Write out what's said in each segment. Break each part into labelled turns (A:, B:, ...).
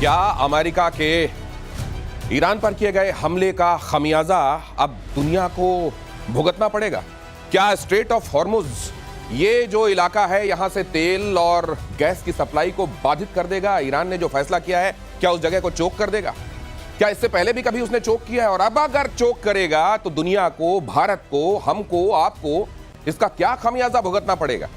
A: क्या अमेरिका के ईरान पर किए गए हमले का खमियाजा अब दुनिया को भुगतना पड़ेगा? क्या स्ट्रेट ऑफ हॉर्मुज ये जो इलाका है यहां से तेल और गैस की सप्लाई को बाधित कर देगा? ईरान ने जो फैसला किया है क्या उस जगह को चोक कर देगा? क्या इससे पहले भी कभी उसने चोक किया है? और अब अगर चोक करेगा तो दुनिया को, भारत को, हमको, आपको इसका क्या खमियाजा भुगतना पड़ेगा?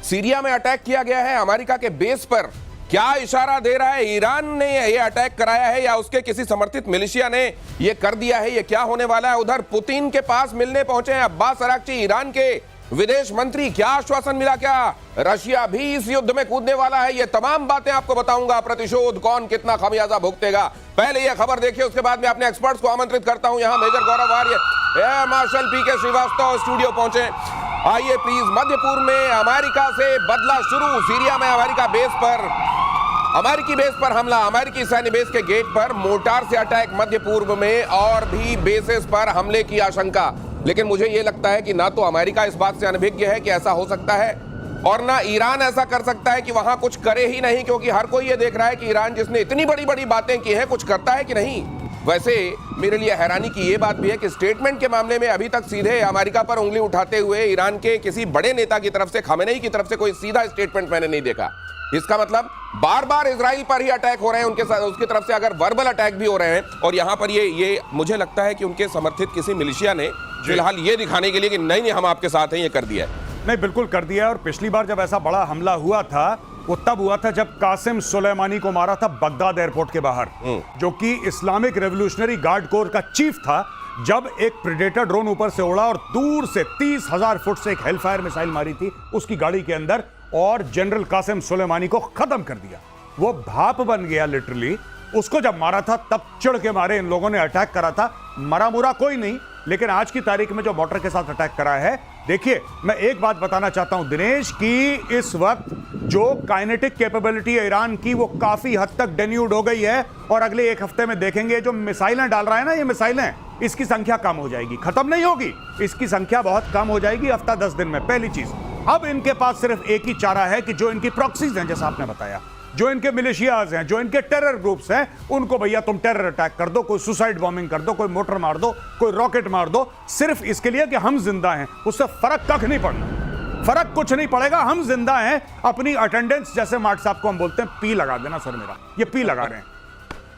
A: सीरिया में अटैक किया गया है अमेरिका के बेस पर। क्या इशारा दे रहा है ईरान ने ये अटैक कराया है या उसके किसी समर्थित मिलिशिया ने ये कर दिया है? ये क्या होने वाला है? उधर पुतिन के पास मिलने पहुंचे हैं अब्बास अराक्ची, ईरान के विदेश मंत्री। क्या आश्वासन मिला? क्या रशिया भी इस युद्ध में कूदने वाला है? ये तमाम बातें आपको बताऊंगा। प्रतिशोध कौन कितना खमियाजा भुगतेगा, पहले ये खबर देखिए, उसके बाद मैं अपने एक्सपर्ट्स को आमंत्रित करता हूं। यहां मेजर गौरव आर्य, एयर मार्शल पीके श्रीवास्तव स्टूडियो पहुंचे। आइए प्लीज। मध्य पूर्व में अमेरिका से बदला शुरू। सीरिया में अमेरिकी बेस पर हमला, अमेरिकी सैन्य बेस के गेट पर मोर्टार से अटैक। मध्य पूर्व में और भी बेसेस पर हमले की आशंका। लेकिन मुझे यह लगता है कि ना तो अमेरिका इस बात से अनभिज्ञ है कि ऐसा हो सकता है, और ना ईरान ऐसा कर सकता है कि वहां कुछ करे ही नहीं, क्योंकि हर कोई ये देख रहा है कि ईरान जिसने इतनी बड़ी बड़ी बातें की हैं कुछ करता है कि नहीं। वैसे मेरे लिए हैरानी की यह बात भी है कि स्टेटमेंट के मामले में अभी तक सीधे अमेरिका पर उंगली उठाते हुए ईरान के किसी बड़े नेता की तरफ से, खमेनेई की तरफ से कोई सीधा स्टेटमेंट मैंने नहीं देखा। इसका मतलब बार बार इजराइल पर ही अटैक हो रहे हैं उनके साथ, उसकी तरफ से अगर वर्बल अटैक भी हो रहे हैं। और यहां पर ये मुझे लगता है कि उनके समर्थित किसी मिलिशिया ने फिलहाल ये दिखाने के लिए कि नहीं हम आपके साथ हैं, ये कर दिया है।
B: नहीं, बिल्कुल कर दिया है। और पिछली बार जब ऐसा बड़ा हमला हुआ था वो तब हुआ था जब कासिम सुलेमानी को मारा था बगदाद एयरपोर्ट के बाहर, जो कि इस्लामिक रेवोल्यूशनरी गार्ड कोर का चीफ था। जब एक प्रेडेटर ड्रोन ऊपर से उड़ा और दूर से 30,000 फुट से एक हेलफायर मिसाइल मारी थी उसकी गाड़ी के अंदर, और जनरल कासिम सुलेमानी को खत्म कर दिया। वो भाप बन गया लिटरली। उसको जब मारा था तब चिढ़ के मारे इन लोगों ने अटैक करा था। मरा मुरा कोई नहीं, लेकिन आज की तारीख में जो मोटर के साथ अटैक करा है, देखिए मैं एक बात बताना चाहता हूं दिनेश, की इस वक्त जो काइनेटिक कैपेबिलिटी है ईरान की वो काफी हद तक डेन्यूड हो गई है। और अगले एक हफ्ते में देखेंगे जो मिसाइलें डाल रहा है ना, ये मिसाइलें, इसकी संख्या कम हो जाएगी, खत्म नहीं होगी, इसकी संख्या बहुत कम हो जाएगी हफ्ता 10 दिन में। पहली चीज, अब इनके पास सिर्फ एक ही चारा है कि जो इनकी प्रॉक्सीज हैं, जैसा आपने बताया, जो इनके मिलिशियाज हैं, जो इनके टेरर ग्रुप्स हैं, उनको भैया तुम टेरर अटैक कर दो, कोई सुसाइड बॉम्बिंग कर दो, कोई मोटर मार दो, कोई रॉकेट मार दो, सिर्फ इसके लिए कि हम जिंदा हैं। उससे फर्क कख नहीं पड़ना, फर्क कुछ नहीं पड़ेगा। हम जिंदा हैं, अपनी अटेंडेंस, जैसे मार्ट साहब को हम बोलते हैं, पी लगा देना सर मेरा, ये पी लगा रहे हैं।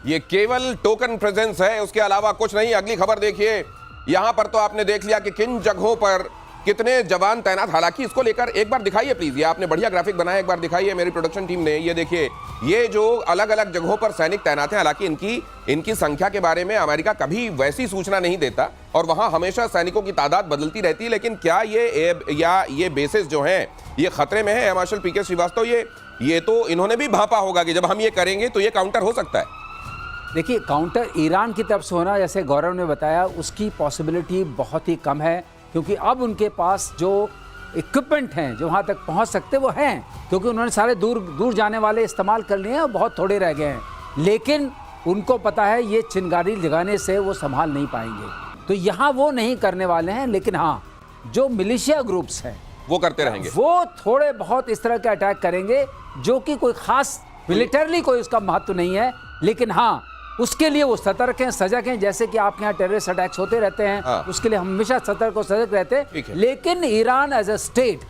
A: ये केवल टोकन प्रेजेंस है, उसके अलावा कुछ नहीं। अगली खबर देखिए। यहां पर तो आपने देख लिया कि किन जगहों पर कितने जवान तैनात। हालांकि इसको लेकर एक बार दिखाइए प्लीज, ये आपने बढ़िया ग्राफिक बनाया, एक बार दिखाइए मेरी प्रोडक्शन टीम ने। ये देखिए, ये जो अलग अलग जगहों पर सैनिक तैनात हैं। हालांकि इनकी संख्या के बारे में अमेरिका कभी वैसी सूचना नहीं देता और वहां हमेशा सैनिकों की तादाद बदलती रहती है। लेकिन क्या ये बेसेस जो हैं ये खतरे में है? एयर मार्शल पीके श्रीवास्तव, ये तो इन्होंने भी भांपा होगा कि जब हम ये करेंगे तो ये काउंटर हो सकता है।
C: देखिए, काउंटर ईरान की तरफ से होना, जैसे गौरव ने बताया, उसकी पॉसिबिलिटी बहुत ही कम है, क्योंकि अब उनके पास जो इक्विपमेंट हैं जो वहाँ तक पहुँच सकते वो हैं, क्योंकि उन्होंने सारे दूर जाने वाले इस्तेमाल कर लिए हैं और बहुत थोड़े रह गए हैं। लेकिन उनको पता है ये चिंगारी लगाने से वो संभाल नहीं पाएंगे, तो यहाँ वो नहीं करने वाले हैं। लेकिन हाँ, जो मिलिशिया ग्रुप्स हैं
A: वो करते रहेंगे,
C: वो थोड़े बहुत इस तरह के अटैक करेंगे, जो कि कोई खास मिलिटरली कोई उसका महत्व नहीं है। लेकिन हाँ, उसके लिए वो सतर्क हैं, सजग हैं। जैसे कि आपके यहाँ टेररिस्ट अटैक्स होते रहते हैं, उसके लिए हमेशा सतर्क और सजग रहते हैं। लेकिन ईरान एज अ स्टेट,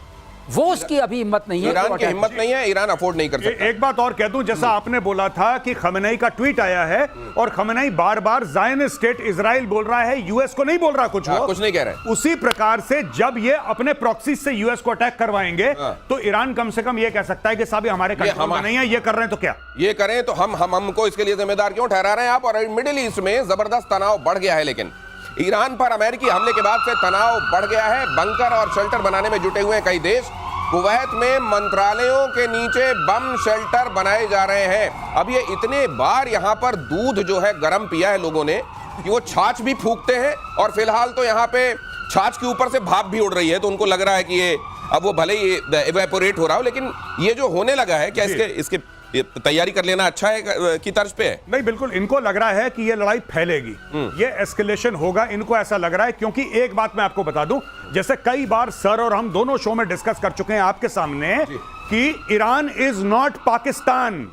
C: वो उसकी अभी हिम्मत नहीं है,
A: ईरान की हिम्मत नहीं है, ईरान अफोर्ड नहीं कर सकता।
B: एक बात और कह दूं, जैसा आपने बोला था कि खमेनेई का ट्वीट आया है और खमेनेई बार बार ज़ायनिस्ट स्टेट इजराइल बोल रहा है, यूएस को नहीं बोल रहा कुछ,
A: कुछ नहीं कह रहा है।
B: उसी प्रकार से जब ये अपने प्रॉक्सी से यूएस को अटैक करवाएंगे तो ईरान कम से कम ये कह सकता है कि साहब हमारे कंट्रोल में नहीं है, ये कर रहे हैं तो क्या
A: ये करें, तो हमको इसके लिए जिम्मेदार क्यों ठहरा रहे हैं आप? और मिडिल ईस्ट में जबरदस्त तनाव बढ़ गया है। लेकिन ईरान पर अमेरिकी हमले के बाद से तनाव बढ़ गया है। बंकर और शेल्टर बनाने में जुटे हुए हैं कई देश। कुवैत में मंत्रालयों के नीचे बम शेल्टर बनाए जा रहे हैं। अब ये इतने बार यहाँ पर दूध जो है गर्म पिया है लोगों ने कि वो छाछ भी फूकते हैं। और फिलहाल तो यहाँ पे छाछ के ऊपर से भाप भी उड़ रही है, तो उनको लग रहा है कि ये अब वो भले ही इवेपोरेट हो रहा हो, लेकिन ये जो होने लगा है, क्या इसके तैयारी कर लेना अच्छा है की तर्ज पे है?
B: नहीं, बिल्कुल इनको लग रहा है कि ये लड़ाई फैलेगी, ये एस्केलेशन होगा, इनको ऐसा लग रहा है। क्योंकि एक बात मैं आपको बता दूं, जैसे कई बार सर और हम दोनों शो में डिस्कस कर चुके हैं आपके सामने कि Iran is not Pakistan.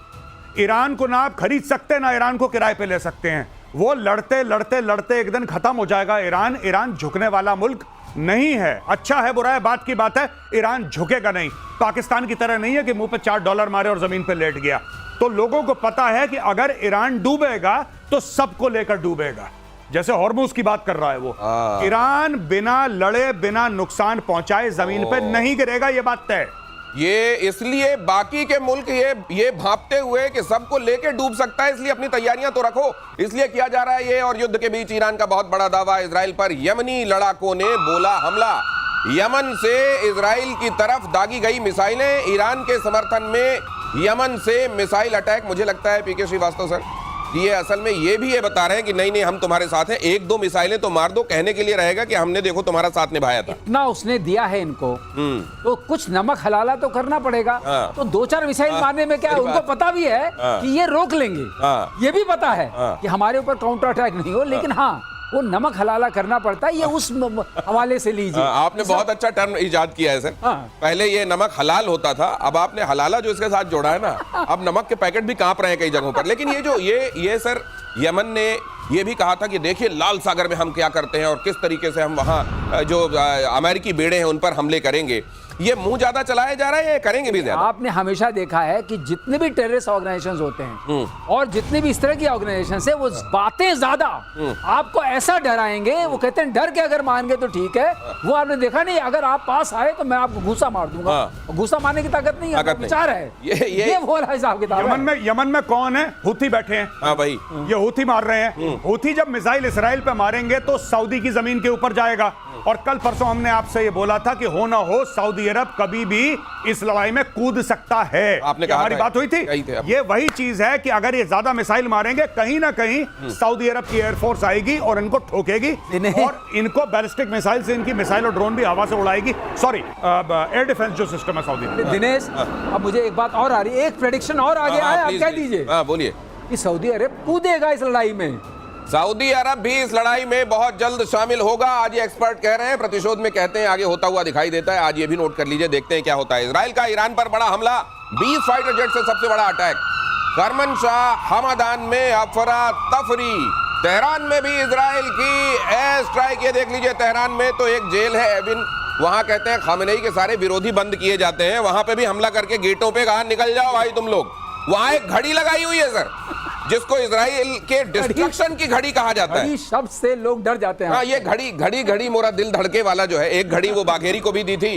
B: Iran को ना आप खरीद सकते ना ईरान को किराए पे ले सकते हैं। वो लड़ते लड़ते लड़ते एक दिन खत्म हो जाएगा। ईरान झुकने वाला मुल्क नहीं है। अच्छा है बुरा है बात की बात है, ईरान झुकेगा नहीं। पाकिस्तान की तरह नहीं है कि मुंह पे $4 मारे और जमीन पे लेट गया। तो लोगों को पता है कि अगर ईरान डूबेगा तो सबको लेकर डूबेगा। जैसे हॉर्मुज की बात कर रहा है वो, ईरान बिना लड़े बिना नुकसान पहुंचाए जमीन पे नहीं गिरेगा, ये बात तय।
A: ये इसलिए बाकी के मुल्क ये भांपते हुए कि सबको लेके डूब सकता है, इसलिए अपनी तैयारियां तो रखो, इसलिए किया जा रहा है ये। और युद्ध के बीच ईरान का बहुत बड़ा दावा इजराइल पर। यमनी लड़ाकों ने बोला हमला। यमन से इजराइल की तरफ दागी गई मिसाइलें, ईरान के समर्थन में यमन से मिसाइल अटैक। मुझे लगता है पीके श्रीवास्तव सर, ये असल में ये भी बता रहे हैं कि नहीं हम तुम्हारे साथ हैं, 1-2 मिसाइलें तो मार दो, कहने के लिए रहेगा कि हमने देखो तुम्हारा साथ निभाया था।
C: इतना उसने दिया है इनको, तो कुछ नमक हलाला तो करना पड़ेगा। तो 2-4 मिसाइल मारने में क्या है, उनको पता भी है कि ये रोक लेंगे। ये भी पता है कि हमारे ऊपर काउंटर अटैक नहीं हो, लेकिन हाँ वो नमक हलाला करना पड़ता है। ये उस हवाले से लीजिए।
A: आपने बहुत अच्छा टर्म इजाद किया है सर। पहले ये नमक हलाल होता था, अब आपने हलाला जो इसके साथ जोड़ा है ना, अब नमक के पैकेट भी कांप रहे हैं कई जगहों पर। लेकिन ये सर यमन ने ये भी कहा था कि देखिए लाल सागर में हम क्या करते हैं और किस तरीके से हम वहां जो अमेरिकी बेड़े हैं उन पर हमले करेंगे। ये मुंह ज्यादा चलाया जा रहा है, ये करेंगे भी ज्यादा।
C: आपने हमेशा देखा है कि जितने भी टेररिस्ट ऑर्गेनाइजेशंस होते हैं और जितने भी इस तरह की ऑर्गेनाइजेशंस है, वो बातें ज्यादा आपको ऐसा डराएंगे। वो कहते हैं डर के अगर मान गए तो ठीक है। वो आपने देखा नहीं, अगर आप पास आए तो मैं आपको घूसा मार दूंगा। घूसा मारने की ताकत नहीं है, विचार है। ये बोला हिसाब किताब।
B: यमन में कौन है? हुथी बैठे हैं।
A: हाँ भाई,
B: ये हुथी मार रहे हैं। हुथी जब मिसाइल इसराइल पे मारेंगे तो सऊदी की जमीन के ऊपर जाएगा। और कल परसों हमने आपसे ये बोला था कि हो ना हो सऊदी अरब कभी भी इस लड़ाई में कूद सकता है।
A: आपने कहा
B: हमारी बात हुई थी। ये वही चीज है कि अगर ये ज्यादा मिसाइल मारेंगे, कहीं ना कहीं सऊदी अरब की एयरफोर्स आएगी और इनको ठोकेगी और इनको बैलिस्टिक मिसाइल से इनकी मिसाइल और ड्रोन भी हवा से उड़ाएगी। सॉरी, एयर डिफेंस जो सिस्टम है सऊदी में।
C: दिनेश, अब मुझे एक बात और आ रही है, एक प्रेडिक्शन और आ गया है, आप कह दीजिए।
A: बोलिए।
C: कि सऊदी अरब कूदेगा इस लड़ाई में।
A: सऊदी अरब भी इस लड़ाई में बहुत जल्द शामिल होगा, आज ये एक्सपर्ट कह रहे हैं। प्रतिशोध में कहते हैं आगे होता हुआ दिखाई देता है। आज ये भी नोट कर लीजिए, देखते हैं क्या होता है। इजराइल का ईरान पर बड़ा हमला, 20 फाइटर जेट से सबसे बड़ा अटैक। करमनशाह हमदान में अफरा तफरी। तेहरान में भी इजराइल की एयर स्ट्राइक। ये देख लीजिए, तेहरान में तो एक जेल है एविन, वहां कहते हैं खामेनेई के सारे विरोधी बंद किए जाते हैं। वहां पे भी हमला करके गेटों पे कहा निकल जाओ भाई तुम लोग। वहां एक घड़ी लगाई हुई है सर, जिसको इजराइल के डिस्ट्रक्शन की घड़ी कहा जाता है।
C: शब्द से लोग डर जाते हैं।
A: हाँ, ये घड़ी मोरा दिल धड़के वाला जो है, एक घड़ी वो बाघेरी को भी दी थी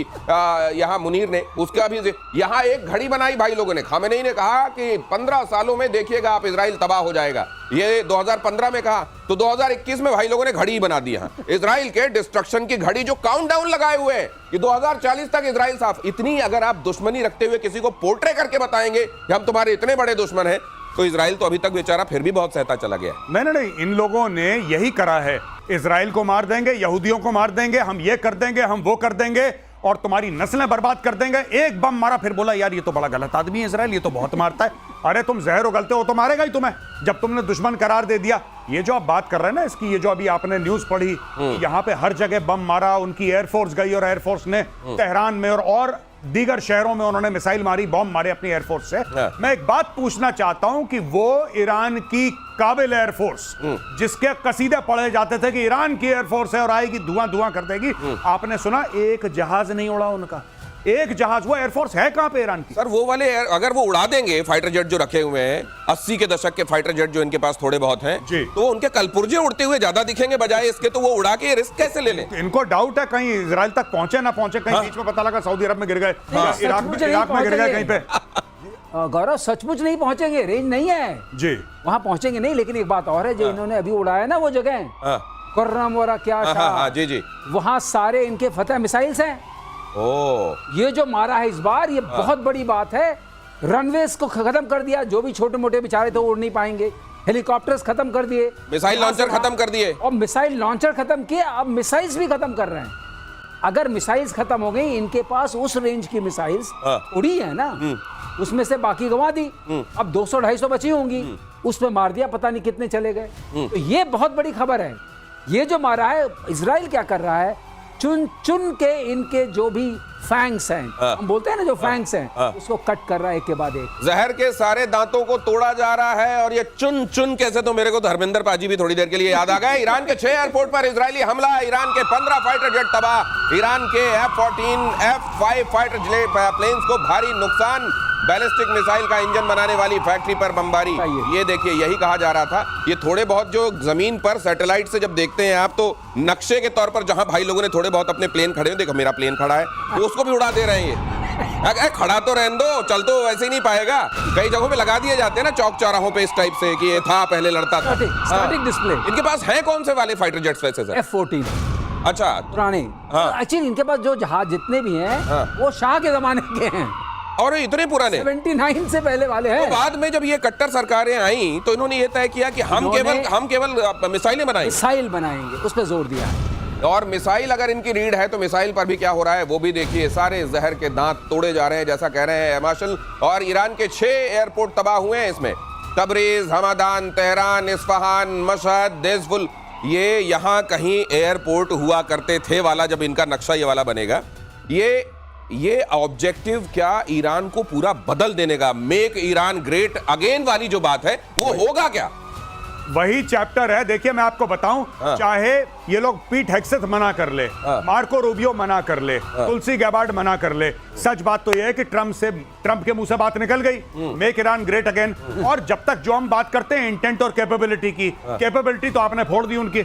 A: यहाँ मुनीर ने, उसका भी यहाँ एक घड़ी बनाई भाई लोगों ने। खामेनेई ने कहा कि 15 सालों में देखिएगा आप इजराइल तबाह हो जाएगा। ये 2015 में कहा, तो 2021 में भाई लोगों ने घड़ी बना दी। यहाँ इजराइल के डिस्ट्रक्शन की घड़ी जो काउंटडाउन लगाए हुए हैं कि 2040 तक इजराइल साफ। इतनी अगर आप दुश्मनी रखते हुए किसी को पोर्ट्रे करके बताएंगे कि हम तुम्हारे इतने बड़े दुश्मन हैं, तो इजराइल तो अभी तक बेचारा फिर भी बहुत सहता चला गया।
B: नहीं, इन लोगों ने यही करा है। इजराइल को मार देंगे, यहूदियों को मार देंगे, हम ये कर देंगे, हम वो कर देंगे और तुम्हारी नस्लें बर्बाद कर देंगे। एक बम मारा, फिर बोला यार ये तो बड़ा गलत आदमी है इजराइल, ये तो बहुत मारता है। अरे तुम जहर उगलते हो तो मारेगा ही तुम्हें, जब तुमने दुश्मन करार दे दिया। ये जो आप बात कर रहे हैं ना इसकी, ये जो अभी आपने न्यूज पढ़ी, यहाँ पे हर जगह बम मारा, उनकी एयरफोर्स गई और एयरफोर्स ने तेहरान में और दीगर शहरों में उन्होंने मिसाइल मारी, बॉम्ब मारे अपनी एयरफोर्स से। मैं एक बात पूछना चाहता हूं कि वो ईरान की काबिल एयरफोर्स, जिसके कसीदे पढ़े जाते थे कि ईरान की एयरफोर्स है और आएगी धुआं धुआं कर देगी, आपने सुना एक जहाज नहीं उड़ा उनका, एक जहाज। वो एयरफोर्स है कहां पे ईरान की?
A: सर वो वाले अगर वो उड़ा देंगे फाइटर जेट जो रखे हुए हैं, 80 के दशक के फाइटर जेट जो इनके पास थोड़े बहुत हैं, तो उनके कलपुर्जे उड़ते हुए ज्यादा दिखेंगे बजाय इसके। तो वो उड़ा के रिस्क कैसे ले लें?
B: इनको डाउट है कहीं इजराइल तक पहुंचे ना पहुंचे, कहीं बीच में पता लगा सऊदी अरब में गिर गए, इराक में गिर गए कहीं पे।
C: गौरव सचमुच नहीं पहुंचेंगे, रेंज नहीं है जी, वहां पहुंचेंगे नहीं। लेकिन एक बात और है, जो इन्होंने अभी उड़ाया ना वो जगह कुर्रम वरा क्या,
A: जी,
C: वहां सारे इनके फतह मिसाइल्स हैं। ये जो मारा है इस बार, ये बहुत बड़ी बात है। रनवेज को खत्म कर दिया, जो भी छोटे मोटे बेचारे थे उड़ नहीं पाएंगे। हेलीकॉप्टर्स खत्म कर दिए,
A: मिसाइल लॉन्चर खत्म कर दिए,
C: और मिसाइल लॉन्चर खत्म किए, अब मिसाइल्स भी खत्म कर रहे हैं। अगर मिसाइल्स खत्म हो गई, इनके पास उस रेंज की मिसाइल्स उड़ी है ना, उसमें से बाकी गंवा दी। अब 200-250 बची होंगी, उसमें मार दिया, पता नहीं कितने चले गए। तो ये बहुत बड़ी खबर है। ये जो मारा है, इजराइल क्या कर रहा है, चुन चुन के इनके जो भी फैंग्स हैं, हम बोलते हैं ना जो फैंग्स हैं, उसको कट कर रहा है एक के बाद एक।
A: जहर के सारे दांतों को तोड़ा जा रहा है और ये चुन चुन कैसे, तो मेरे को धर्मेंद्र पाजी भी थोड़ी देर के लिए याद आ गए। ईरान के 6 एयरपोर्ट पर इजरायली हमला, ईरान के 15 फाइटर जेट तबाह, ईरान के F-14 F-5 फाइटर प्लेन्स को भारी नुकसान, बैलिस्टिक मिसाइल का इंजन बनाने वाली फैक्ट्री पर बमबारी। ये देखिए, यही कहा जा रहा था। ये थोड़े बहुत जो जमीन पर सैटेलाइट से जब देखते हैं आप, तो नक्शे के तौर पर जहां भाई लोगों ने थोड़े बहुत अपने प्लेन खड़े हैं, देखो मेरा प्लेन खड़ा है, तो उसको भी उड़ा दे रहे हैं ये। खड़ा तो रहने दो, चल तो वैसे ही नहीं पाएगा। कई जगहों पे लगा दिए जाते हैं ना चौक चौराहों पे इस टाइप से कि ये था, पहले लड़ता था।
C: Static display.
A: इनके पास हैं कौन से वाले फाइटर जेट्स वैसे सर?
C: F-14
A: अच्छा,
C: पुराने। एक्चुअली इनके पास जो जहाज जितने भी हैं वो शाह के जमाने के हैं,
A: और इतने पुराने
C: 79 से पहले वाले हैं।
A: तो बाद में जब ये कट्टर सरकारें आई तो इन्होंने ये तय किया कि हम केवल मिसाइलें बनाएंगे,
C: मिसाइल बनाएंगे, उस पर जोर दिया।
A: और मिसाइल अगर इनकी रीड है तो मिसाइल पर भी क्या हो रहा है वो भी देखिए। सारे जहर के दांत तोड़े जा रहे हैं जैसा कह रहे हैं मार्शल। और ईरान के 6 एयरपोर्ट तबाह हुए हैं इसमें, Tabriz, Hamdan, Tehran, Isfahan, Mashhad, देज़फुल, ये यहाँ कहीं एयरपोर्ट हुआ करते थे वाला जब इनका नक्शा ये वाला बनेगा। ये ऑब्जेक्टिव क्या ईरान को पूरा बदल देने का, मेक ईरान ग्रेट अगेन वाली जो बात है वो होगा क्या?
B: वही चैप्टर है। देखिए मैं आपको बताऊं, चाहे ये लोग पीट हेग्सेथ मना कर ले, मार्को रूबियो मना कर ले, तुलसी गैबार्ड मना कर ले, सच बात तो ये है कि ट्रंप के मुंह से बात निकल गई, मेक ईरान ग्रेट अगेन। और जब तक जो हम बात करते हैं इंटेंट और कैपेबिलिटी की, कैपेबिलिटी तो आपने फोड़ दी उनकी,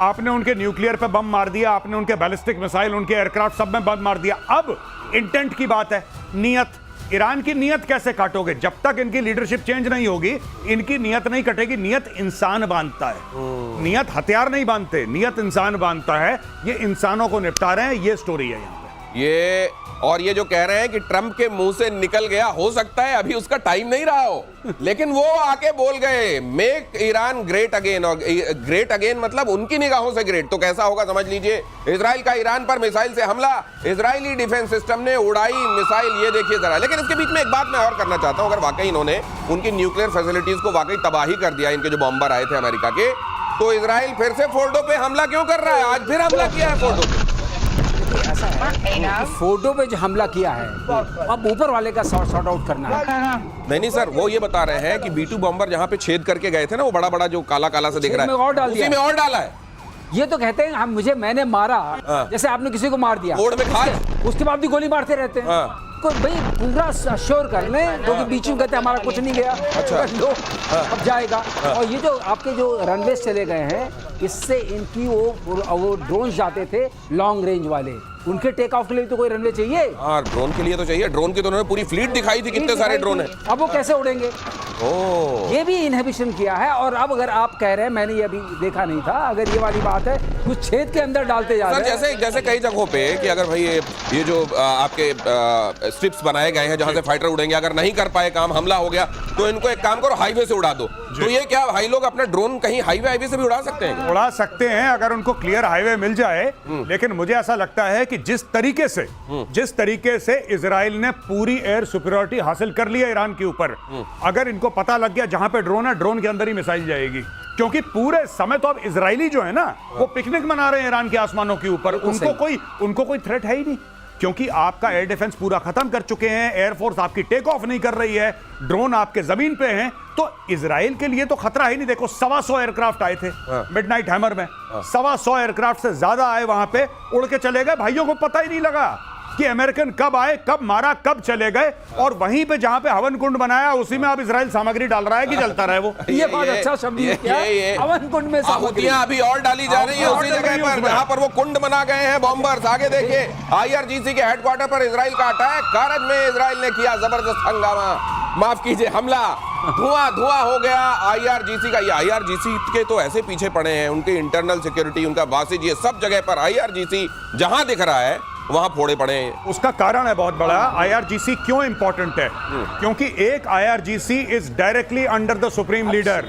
B: आपने उनके न्यूक्लियर पे बम मार दिया, आपने उनके बैलिस्टिक मिसाइल, उनके एयरक्राफ्ट सब में बम मार दिया। अब इंटेंट की बात है, नियत। ईरान की नियत कैसे काटोगे? जब तक इनकी लीडरशिप चेंज नहीं होगी इनकी नियत नहीं कटेगी। नियत इंसान बांधता है, नियत हथियार नहीं बांधते, नियत इंसान बांधता है। ये इंसानों को निपटा रहे हैं, ये स्टोरी है यहाँ पे।
A: ये जो कह रहे हैं कि ट्रंप के मुंह से निकल गया, हो सकता है अभी उसका टाइम नहीं रहा हो, लेकिन वो आके बोल गए मेक ईरान ग्रेट अगेन। और ग्रेट अगेन मतलब उनकी निगाहों से ग्रेट, तो कैसा होगा समझ लीजिए। इजराइल का ईरान पर मिसाइल से हमला, इजरायली डिफेंस सिस्टम ने उड़ाई मिसाइल, ये देखिए जरा। लेकिन इसके बीच में एक बात मैं और करना चाहता हूं, अगर वाकई इन्होंने उनकी न्यूक्लियर फैसिलिटीज को वाकई तबाही कर दिया, इनके जो बॉम्बर आए थे अमेरिका के, तो इजराइल फिर से फोर्डो पे हमला क्यों कर रहा है? आज फिर हमला किया है फोर्डो पे।
C: ऐसा है, फोटो पे जो हमला किया है अब ऊपर वाले का सॉर्ट आउट करना है।
A: नहीं सर, वो ये बता रहे हैं कि B-2 बॉम्बर जहां पे छेद करके गए थे ना, वो बड़ा बड़ा जो काला काला से दिख रहा है, उसी में और डाला है।
C: ये तो कहते हैं मैंने मारा, जैसे आपने किसी को मार दिया,
A: कोड में खास
C: उसके बाद भी गोली मारते रहते हैं। कोई भाई पूरा अश्योर कर ले, क्योंकि बीच में कहते हैं हमारा कुछ नहीं गया,
A: अच्छा
C: लो अब जाएगा। और ये जो आपके जो रनवे चले गए हैं, इससे इनकी वो ड्रोन जाते थे लॉन्ग रेंज वाले, उनके टेक ऑफ के लिए तो कोई रनवे चाहिए।
A: हाँ, ड्रोन के लिए तो चाहिए। ड्रोन की तो उन्होंने पूरी फ्लीट दिखाई थी, कितने सारे ड्रोन हैं।
C: अब वो कैसे उड़ेंगे? ये भी इनहिबिशन किया है। और अब अगर आप कह रहे हैं, मैंने ये अभी देखा नहीं था, अगर ये वाली बात है, कुछ छेद के अंदर डालते जा रहे हैं।
A: जैसे कई जगहों पे कि अगर भाई ये जो आपके स्ट्रिप्स बनाए गए हैं जहां से फाइटर उड़ेंगे, अगर नहीं कर पाए काम, हमला हो गया, तो इनको एक काम करो, हाईवे से उड़ा दो। तो ये क्या भाई लोग अपना ड्रोन कहीं हाईवे से भी उड़ा सकते हैं?
B: उड़ा सकते हैं अगर उनको क्लियर हाईवे मिल जाए। लेकिन मुझे ऐसा लगता है कि जिस तरीके से इजराइल ने पूरी एयर सुपीरियरिटी हासिल कर लिया ईरान के ऊपर, अगर इनको पता लग गया जहां पे ड्रोन है, ड्रोन के अंदर ही मिसाइल जाएगी। क्योंकि पूरे समय तो अब इजरायली जो है ना, वो पिकनिक मना रहे हैं ईरान के आसमानों के ऊपर। उनको कोई थ्रेट है ही नहीं, क्योंकि आपका एयर डिफेंस पूरा खत्म कर चुके हैं, एयरफोर्स आपकी टेक ऑफ नहीं कर रही है, ड्रोन आपके जमीन पे हैं, तो इजराइल के लिए तो खतरा ही नहीं। देखो 125 एयरक्राफ्ट आए थे मिडनाइट हैमर में, 125 एयरक्राफ्ट से ज्यादा आए, वहां पे उड़ के चले गए। भाइयों को पता ही नहीं लगा कि अमेरिकन कब आए, कब मारा, कब चले गए। और वहीं पे जहां पे हवन कुंड बनाया, उसी में अब इजराइल सामग्री डाल रहा है कि जलता रहे वो।
C: ये बहुत अच्छा शब्द है, हवन कुंड में
A: आहुतियां अभी और डाली जा रही है उसी जगह पर जहां पर वो कुंड बना गए हैं बॉम्बर्स। आगे देखिए, IRGC के हेडक्वार्टर पर इजराइल का अटैक, कारज में इजराइल ने किया जबरदस्त हंगामा, माफ कीजिए हमला, धुआं हो गया IRGC का। ये IRGC के तो ऐसे पीछे पड़े हैं, उनके इंटरनल सिक्योरिटी, उनका वासिज, ये सब जगह पर IRGC जहां दिख रहा है वहां फोड़े पड़े हैं।
B: उसका कारण है बहुत बड़ा। IRGC क्यों इंपॉर्टेंट है? क्योंकि एक IRGC is directly under the supreme leader.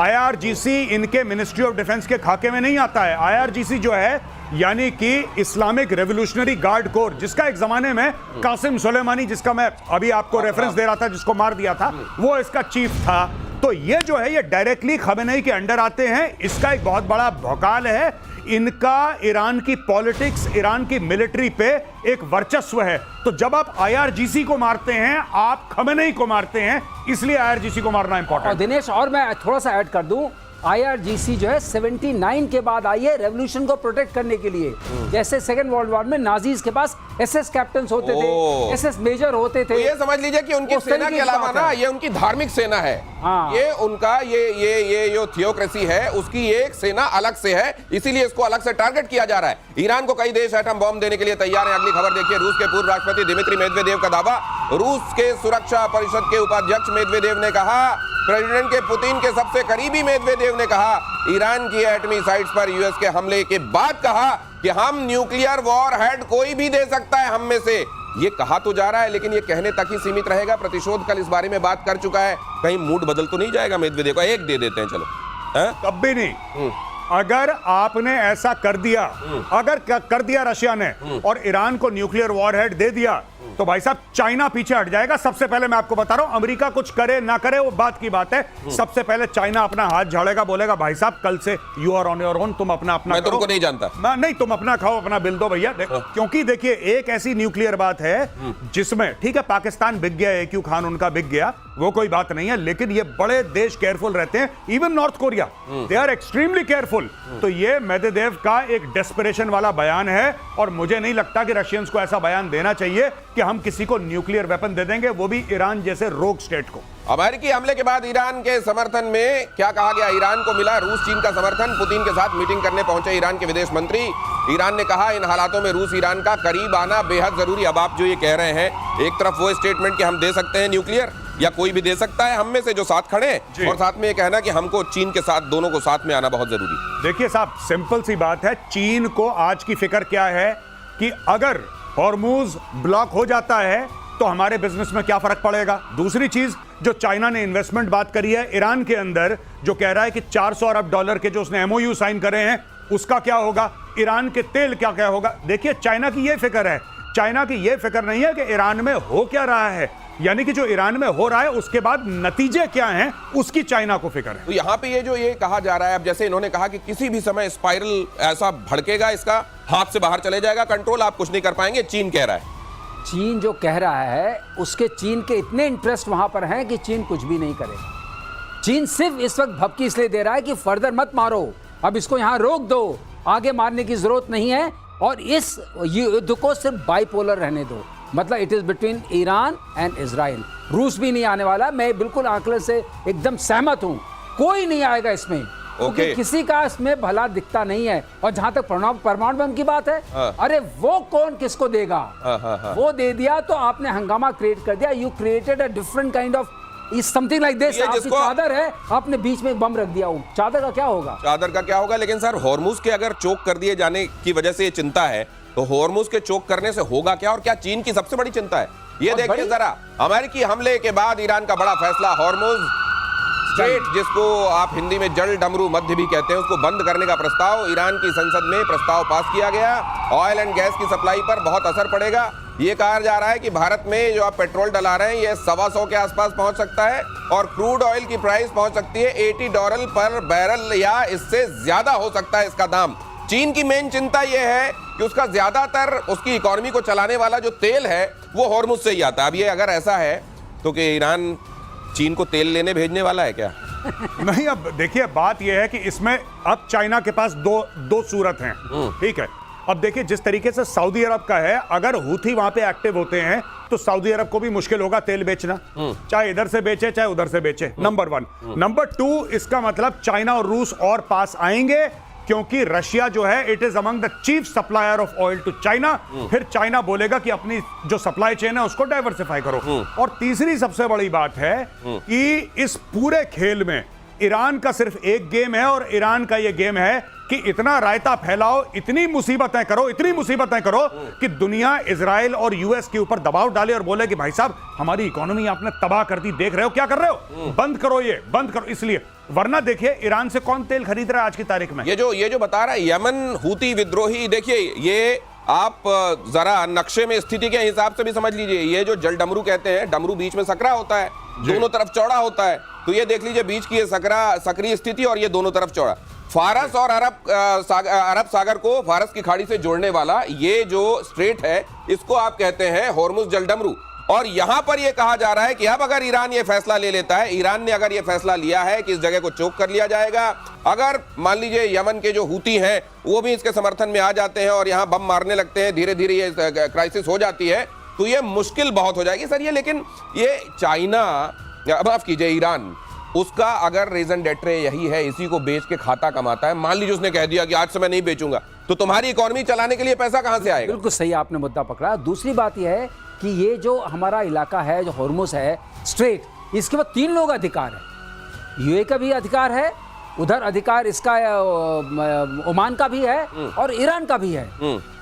B: IRGC इनके मिनिस्ट्री ऑफ डिफेंस के खाके में नहीं आता है। IRGC जो है यानी कि इस्लामिक रेवोल्यूशनरी गार्ड कोर, जिसका एक जमाने में कासिम सुलेमानी, जिसका मैं अभी आपको रेफरेंस दे रहा था, जिसको मार दिया था, वो इसका चीफ था। तो ये जो है ये डायरेक्टली खमेनेई के अंडर आते हैं। इसका एक बहुत बड़ा भौकाल है। इनका ईरान की पॉलिटिक्स, ईरान की मिलिट्री पे एक वर्चस्व है। तो जब आप आईआरजीसी को मारते हैं, आप खमेनेई को मारते हैं, इसलिए आईआरजीसी को मारना
C: और
B: इंपॉर्टेंट।
C: दिनेश, और मैं थोड़ा सा ऐड कर दूं, आईआरजीसी जो है 79 के बाद आई है रेवोल्यूशन को प्रोटेक्ट करने के लिए। जैसे सेकेंड वर्ल्ड वॉर में नाजीज के पास एसएस कैप्टन होते थे, एसएस मेजर होते थे।
A: तो ये समझ लीजिए कि उनकी
C: उस
A: सेना
C: तरीके
A: के
C: की
A: अलावा
C: बात
A: ना
C: है।
A: ये उनकी धार्मिक सेना है।
C: हाँ।
A: ये उनका ये जो थियोक्रेसी है उसकी एक सेना अलग से है, इसीलिए इसको अलग से टारगेट किया जा रहा है। ईरान को कई देश एटम बॉम्ब देने के लिए तैयार हैं। अगली खबर देखिए, रूस के पूर्व राष्ट्रपति दिमित्री मेदवेदेव का दावा। रूस के सुरक्षा परिषद के उपाध्यक्ष मेदवेदेव ने कहा, प्रेसिडेंट के पुतिन के सबसे करीबी मेदवेदेव ने कहा, ईरान की एटमी साइट्स पर यूएस के हमले के बाद कहा कि हम न्यूक्लियर वॉर हेड कोई भी दे सकता है हम में से। ये कहा तो जा रहा है, लेकिन ये कहने तक ही सीमित रहेगा। प्रतिशोध कल इस बारे में बात कर चुका है। कहीं मूड बदल तो नहीं जाएगा मेदवेदेव का? एक दे देते हैं चलो, हैं?
B: कब भी नहीं। अगर आपने ऐसा कर दिया, अगर कर दिया रशिया ने और ईरान को न्यूक्लियर वॉरहेड दे दिया, तो भाई साहब चाइना पीछे हट जाएगा। सबसे पहले मैं आपको बता रहा हूं, अमेरिका कुछ करे ना करे वो बात की बात है, सबसे पहले चाइना अपना हाथ झाड़ेगा, बोलेगा भाई साहब कल से you are on your own, तुम अपना
A: मैं तुमको नहीं जानता।
B: नहीं, तुम अपना खाओ, अपना बिल दो भैया। क्योंकि देखिए, एक ऐसी न्यूक्लियर बात है जिसमें, ठीक है पाकिस्तान बिक गया, AQ खान उनका बिक गया, वो कोई बात नहीं है, लेकिन ये बड़े देश केयरफुल रहते हैं। Even North Korea, they are extremely careful. तो ये मेदवेदेव का एक डेस्परेशन वाला बयान है, और मुझे नहीं लगता कि रशियंस को ऐसा बयान देना चाहिए कि हम किसी को न्यूक्लियर वेपन दे देंगे, वो भी ईरान जैसे रोग स्टेट को।
A: अमेरिकी हमले के बाद ईरान के समर्थन में क्या कहा गया? ईरान को मिला रूस चीन का समर्थन। पुतिन के साथ मीटिंग करने पहुंचे ईरान के विदेश मंत्री। ईरान ने कहा, इन हालातों में रूस ईरान का करीब आना बेहद जरूरी। अब आप जो ये कह रहे हैं, एक तरफ वो स्टेटमेंट कि हम दे सकते हैं न्यूक्लियर, या कोई भी दे सकता है हम में से जो साथ खड़े हैं, और साथ में ये कहना कि हमको चीन के साथ, दोनों को साथ में आना बहुत जरूरी।
B: देखिए साहब, सिंपल सी बात है, चीन को आज की फिक्र क्या है कि अगर हॉर्मूज ब्लॉक हो जाता है तो हमारे बिजनेस में क्या फर्क पड़ेगा। दूसरी चीज, जो चाइना ने इन्वेस्टमेंट बात करी है ईरान के अंदर, जो कह रहा है कि 400 अरब डॉलर के जो उसने MOU साइन करे हैं, उसका क्या होगा? ईरान के तेल क्या क्या होगा? देखिए, चाइना की यह फिक्र है। चाइना की यह फिक्र नहीं है कि ईरान में हो क्या रहा है, यानी कि जो ईरान में हो रहा है उसके बाद नतीजे क्या हैं, उसकी चाइना को फिक्र है।
A: तो यहाँ पे ये जो ये कहा जा रहा है, अब जैसे इन्होंने कहा कि किसी भी समय स्पाइरल ऐसा भड़केगा, इसका हाथ से बाहर चले जाएगा कंट्रोल, आप कुछ नहीं कर पाएंगे, चीन कह रहा है।
C: चीन जो कह रहा है, उसके चीन के इतने इंटरेस्ट वहां पर हैं कि चीन कुछ भी नहीं करेगा। चीन सिर्फ इस वक्त भपकी इसलिए दे रहा है कि फर्दर मत मारो, अब इसको यहां रोक दो, आगे मारने की जरूरत नहीं है, और इस युद्ध को सिर्फ बाइपोलर रहने दो। मतलब it is between Iran and Israel. रूस भी नहीं आने वाला, मैं बिल्कुल आंकड़े से एकदम सहमत हूं, कोई नहीं आएगा इसमें, क्योंकि किसी का इसमें भला दिखता नहीं है। और जहां तक परमाणु बम की बात है, अरे वो कौन किसको देगा? वो दे दिया तो आपने हंगामा क्रिएट कर दिया। You created a different kind of something like this. आपकी चादर है, आपने बीच में बम रख दिया, चादर का क्या होगा?
A: चादर का क्या होगा? लेकिन सर, हॉर्मुज के अगर चोक कर दिए जाने की वजह से ये चिंता है, तो हॉर्मुज के चोक करने से होगा क्या, और क्या चीन की सबसे बड़ी चिंता है? ये देखिए जरा, अमेरिकी हमले के बाद ईरान का बड़ा फैसला, हॉर्मुज स्ट्रेट, जिसको आप हिंदी में जल डमरू मध्य भी कहते हैं, उसको बंद करने का प्रस्ताव ईरान की संसद में प्रस्ताव पास किया गया। ऑयल एंड गैस की सप्लाई पर बहुत असर पड़ेगा। ये कहा जा रहा है कि भारत में जो आप पेट्रोल डला रहे हैं, ये $125 के आसपास पहुंच सकता है, और क्रूड ऑयल की प्राइस पहुंच सकती है $80 पर बैरल, या इससे ज्यादा हो सकता है इसका दाम। चीन की मेन चिंता यह है कि उसका ज्यादातर, उसकी इकोनॉमी को चलाने वाला जो तेल है वो हॉर्मुज से ही आता है। अब ये अगर ऐसा है तो कि ईरान चीन को तेल लेने भेजने वाला है क्या?
B: नहीं, अब देखिए, बात यह है कि इसमें अब चाइना के पास दो सूरत हैं, ठीक है। अब देखिए, जिस तरीके से सऊदी अरब का है, अगर हूथी वहां पे एक्टिव होते हैं तो सऊदी अरब को भी मुश्किल होगा तेल बेचना, चाहे इधर से बेचे चाहे उधर से बेचे, नंबर 1। नंबर 2, इसका मतलब चाइना और रूस और पास आएंगे, क्योंकि रशिया जो है, it is among the chief supplier of oil to China. फिर चाइना बोलेगा कि अपनी जो सप्लाई चेन है उसको डाइवर्सिफाई करो। और तीसरी सबसे बड़ी बात है कि इस पूरे खेल में ईरान का सिर्फ एक गेम है, और ईरान का यह गेम है कि इतना रायता फैलाओ, इतनी मुसीबतें करो कि दुनिया इजराइल और यूएस के ऊपर दबाव डाले और बोले कि भाई साहब, हमारी इकोनॉमी आपने तबाह कर दी, देख रहे हो क्या कर रहे हो, बंद करो, ये बंद करो। इसलिए, वरना देखिए ईरान से कौन तेल खरीद रहा है आज की तारीख में?
A: ये जो बता रहा है यमन हूती विद्रोही, देखिए ये आप जरा नक्शे में स्थिति के हिसाब से भी समझ लीजिए। ये जो जल डमरू कहते हैं, डमरू बीच में सकरा होता है, दोनों तरफ चौड़ा होता है, तो ये देख लीजिए बीच की ये सक्रिय स्थिति और ये दोनों तरफ चौड़ा। फारस और अरब सागर को फारस की खाड़ी से जोड़ने वाला ये जो स्ट्रेट है इसको आप कहते हैं होर्मुज जलडमरू। और यहां पर यह कहा जा रहा है कि अब अगर ईरान ये फैसला ले लेता है, ईरान ने अगर ये फैसला लिया है कि इस जगह को चोक कर लिया जाएगा, अगर मान लीजिए यमन के जो हूती हैं वो भी इसके समर्थन में आ जाते हैं और यहां बम मारने लगते हैं, धीरे धीरे ये क्राइसिस हो जाती है, तो ये मुश्किल बहुत हो जाएगी सर। ये लेकिन ये चाइना, माफ कीजिए ईरान, उसका अगर रीजन डेट्रे यही है, इसी को बेच के खाता कमाता है, मान लीजिए उसने कह दिया कि आज से मैं नहीं बेचूंगा, तो तुम्हारी इकोनॉमी चलाने के लिए पैसा कहां से आएगा?
C: बिल्कुल सही आपने मुद्दा पकड़ा। दूसरी बात यह है कि ये जो हमारा इलाका है, जो होर्मुज है स्ट्रेट, इसके बाद 3 लोग अधिकार है। यूए का भी अधिकार है, उधर अधिकार इसका ओमान का भी है और ईरान का भी है।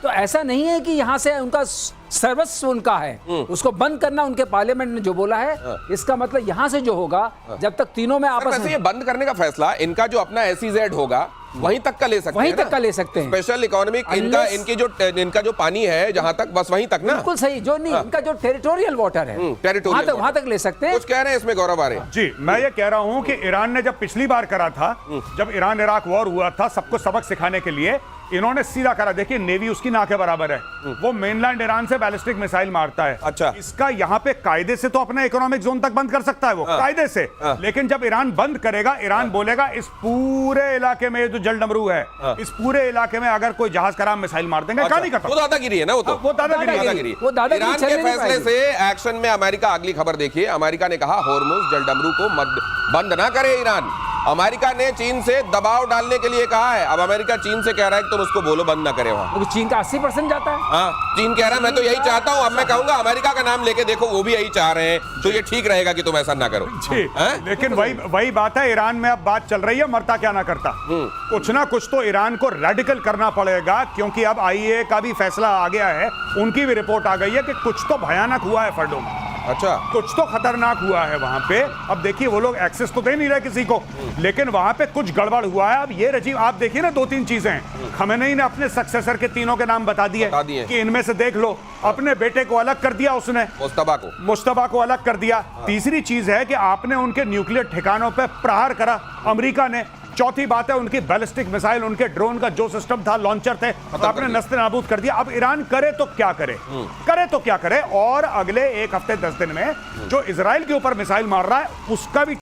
C: तो ऐसा नहीं है कि यहाँ से उनका सर्वस्व उनका है, उसको बंद करना उनके पार्लियामेंट ने जो बोला है, इसका मतलब यहाँ से जो होगा, जब तक तीनों में आपस में
A: ये बंद करने का फैसला इनका जो अपना SEZ होगा वहीं तक का ले सकते हैं,
C: वहीं तक का ले सकते हैं।
A: स्पेशल इकोनॉमिक इनका जो पानी है जहां तक, बस वहीं तक ना।
C: बिल्कुल सही, जो नहीं इनका जो टेरिटोरियल वाटर है वहां तक ले सकते हैं।
A: कुछ कह रहे हैं इसमें गौरव आ रहे हैं
B: जी। मैं ये कह रहा हूं कि ईरान ने जब पिछली बार करा था, जब ईरान इराक वॉर हुआ था, सबको सबक सिखाने के लिए इन्होंने सीधा करा। देखिए नेवी उसकी ना के बराबर है, वो मेनलैंड ईरान से बैलिस्टिक मिसाइल मारता है।
A: अच्छा।
B: इसका यहाँ पे कायदे से तो अपना इकोनॉमिक जोन तक बंद कर सकता है वो, कायदे से। लेकिन जब ईरान बंद करेगा, ईरान बोलेगा इस पूरे इलाके में जो जलडमरू है, इस पूरे इलाके में अगर कोई जहाज कराम मिसाइल मार देंगे, कहानी खत्म।
A: वो दादागिरी है ना, वो
B: दादागिरी।
A: ईरान के फैसले से एक्शन में अमेरिका, अगली खबर देखिए, अमेरिका ने कहा होर्मुज जलडमरू को बंद ना करे ईरान। अमेरिका ने चीन से दबाव डालने के लिए कहा है। अब अमेरिका चीन से कह रहा है कि तुम उसको बोलो बंद ना करे वहां।
C: चीन का 80% जाता है।
A: हाँ, चीन कह रहा है मैं तो यही चाहता हूं। अब मैं कहूंगा अमेरिका का नाम लेके देखो, वो भी यही चाह रहे हैं, तो ये ठीक रहेगा कि तुम ऐसा ना करो
B: जी। लेकिन वही बात है, ईरान में अब बात चल रही है, मरता क्या ना करता। कुछ ना कुछ तो ईरान को रेडिकल करना पड़ेगा, क्योंकि अब IAEA का भी फैसला आ गया है, उनकी भी रिपोर्ट आ गई है कि कुछ तो भयानक हुआ है फर्डो में।
A: अच्छा,
B: कुछ तो खतरनाक हुआ है वहां पे। अब देखिए वो लोग एक्सेस तो दे नहीं रहे किसी को, लेकिन वहां पे कुछ गड़बड़ हुआ है। अब ये रजीव आप देखिए ना, 2-3 चीजें हैं। खमेनेई ने अपने सक्सेसर के तीनों के नाम बता दिए कि इनमें से देख लो। अपने बेटे को अलग कर दिया उसने, मुस्तफा को अलग कर दिया। तीसरी चीज है कि आपने उनके न्यूक्लियर ठिकानों पे प्रहार करा अमेरिका ने। चौथी बात है उनकी बैलिस्टिक मिसाइल, उनके ड्रोन का जो सिस्टम था, लॉन्चर थे, आपने नस्ते नाबूद कर दिया। अब ईरान करे तो क्या करे, और अगले 1 हफ्ते 10 दिन में जो इजराइल के ऊपर मिसाइल मार रहा है उसका भी